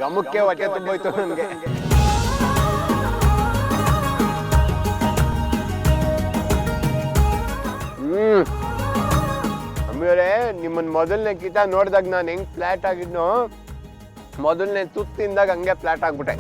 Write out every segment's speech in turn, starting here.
ಗಮಕ್ಕೆ ಹೊಟ್ಟೆ ತುಂಬೋಯ್ತು ನನಗೆ. ಅಮ್ಮಿಯವರೇ, ನಿಮ್ಮನ್ನ ಮೊದಲನೇ ಕಿತ ನೋಡಿದಾಗ ನಾನು ಹೆಂಗ್ ಫ್ಲಾಟ್ ಆಗಿದ್ನೋ, ಮೊದಲನೇ ತುತ್ತಿಂದಾಗ ಹಂಗೆ ಫ್ಲಾಟ್ ಆಗ್ಬಿಟ್ಟೆ.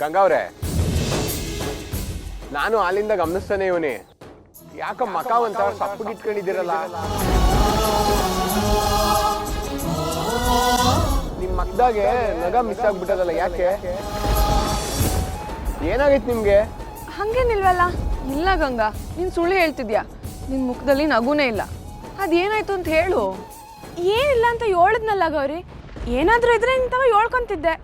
ಗಂಗಾವ್ರೆ, ನಾನು ಅಲ್ಲಿಂದ ಗಮನಿಸ್ತಾನೆ ಇವನಿ, ಯಾಕ ಮಕ ಒಂಥರ ಸಪ್ಪಗಿಟ್ಕೊಂಡಿದ್ದೀರಲ್ಲ? ನಿಮ್ ಮಕ್ದಾಗೆ ನಗ ಮಿಸ್ ಆಗ್ಬಿಟ್ಟದಲ್ಲ, ಯಾಕೆ? ಏನಾಗೈತ್ ನಿಮ್ಗೆ? ಹಂಗೇನಿಲ್ವಲ್ಲ. ಇಲ್ಲ ಗಂಗಾ, ನೀನ್ ಸುಳ್ಳು ಹೇಳ್ತಿದ್ಯಾ. ನಿನ್ ಮುಖದಲ್ಲಿ ನಗುನೇ ಇಲ್ಲ. ಅದೇನಾಯ್ತು ಅಂತ ಹೇಳು. ಏನಿಲ್ಲ ಅಂತ ಹೇಳಿದ್ನಲ್ಲ ಗೌರಿ, ಏನಾದ್ರೂ ಇದ್ರೆ ಇಂಥವ ಹೇಳ್ಕೊಂತಿದ್ದೆ.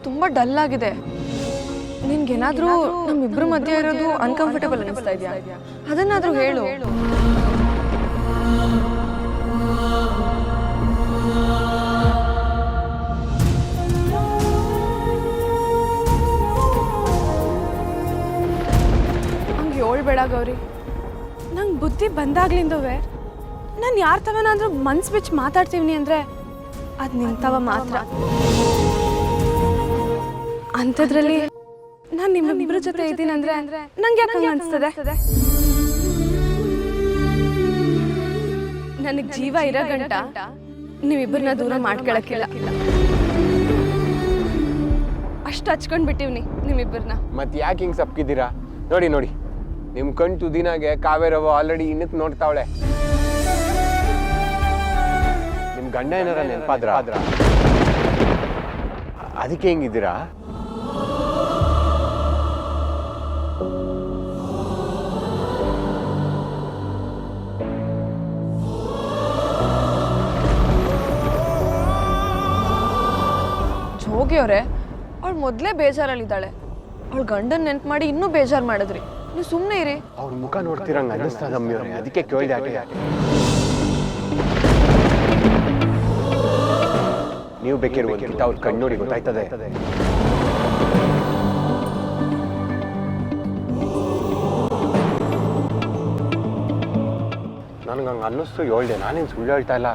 ತುಂಬಾ ಡಲ್ ಆಗಿದೆ. ನಿನ್ಗೇನಾದ್ರೂ ನಮ್ಮಿಬ್ರ ಮಧ್ಯೆ ಇರೋದು ಅನ್ಕಂಫರ್ಟಬಲ್ ಅನಿಸ್ತಾ ಇದೆಯಾ? ಅದನ್ನಾದ್ರೂ ಹೇಳು. ಹಂಗೆ ಹೇಳ್ಬೇಡ ಗೌರಿ. ನಂಗೆ ಬುದ್ಧಿ ಬಂದಾಗ್ಲಿಂದವೇ ನಾನು ಯಾರ ತವನಾದ್ರೂ ಮನ್ಸು ಬಿಚ್ಚಿ ಮಾತಾಡ್ತೀವಿ ಅಂದ್ರೆ ಅದು ನಿಂತವ ಮಾತ್ರ. ಅಂಥದ್ರಲ್ಲಿ ನಾನು ನಿಮ್ಮಿಬ್ಬರ ಜೊತೆ ಇದ್ದೀನಿ ಅಂದ್ರೆ ನಂಗೆ ಯಾಕೆ ಅನಿಸ್ತದೆ? ನನಗೆ ಜೀವ ಇರೋ ಗಂಟ ನೀವಿಬ್ಬರನ್ನ ದೂರ ಮಾಡ್ಕೊಳಕ್ಕಿಲ್ಲ. ಅಷ್ಟು ಹಚ್ಕೊಂಡ್ ಬಿಟ್ಟಿವ್ನಿ ನಿಮ್ಮಿಬ್ಬರನ್ನ. ಮತ್ತೆ ಯಾಕೆ ಹಿಂಗೆ ಸಪ್ಕಿದ್ದೀರಾ? ನೋಡಿ ನೋಡಿ, ನಿಮ್ಮ ಕಣ್ ತುದಿನಾಗೆ ಕಾವೇರವ ಆಲ್ರೆಡಿ ಇನ್ನಕ್ಕೆ ನೋಡ್ತಾವಳೆ. ನಿಮ್ಮ ಗಂಡ ಏನಾರ ನೆನಪಾದ್ರ? ಅದಕ್ಕೆ ಹೆಂಗಿದ್ದೀರಾ? ಜೋಗಿಯವ್ರೆ, ಅವಳು ಮೊದಲೇ ಬೇಜಾರಲ್ಲಿದ್ದಾಳೆ. ಅವಳು ಗಂಡನ್ ನೆನ್ಪು ಮಾಡಿ ಇನ್ನೂ ಬೇಜಾರು ಮಾಡಿದ್ರಿ. ನೀವು ಸುಮ್ಮನೆ ಇರಿ. ಅವ್ರ ಮುಖ ನೋಡ್ತಿರಂಗ ಅನ್ನಿಸ್ತದ ಅಮ್ಮಿಯವ್ರೆ, ಅದಕ್ಕೆ ಕೇಳಿದೆ. ನೀವು ಬೇಕಿರುವಂತ ಅವ್ರ ಕಣ್ಣು ನೋಡಿ ಗೊತ್ತಾಯ್ತದೆ. ನನಗೆ ಹಂಗೆ ಅನ್ನಿಸ್ತು ಹೇಳ್ದೆ, ನಾನೇನು ಸುಳ್ಳು ಹೇಳ್ತಾ ಇಲ್ಲ.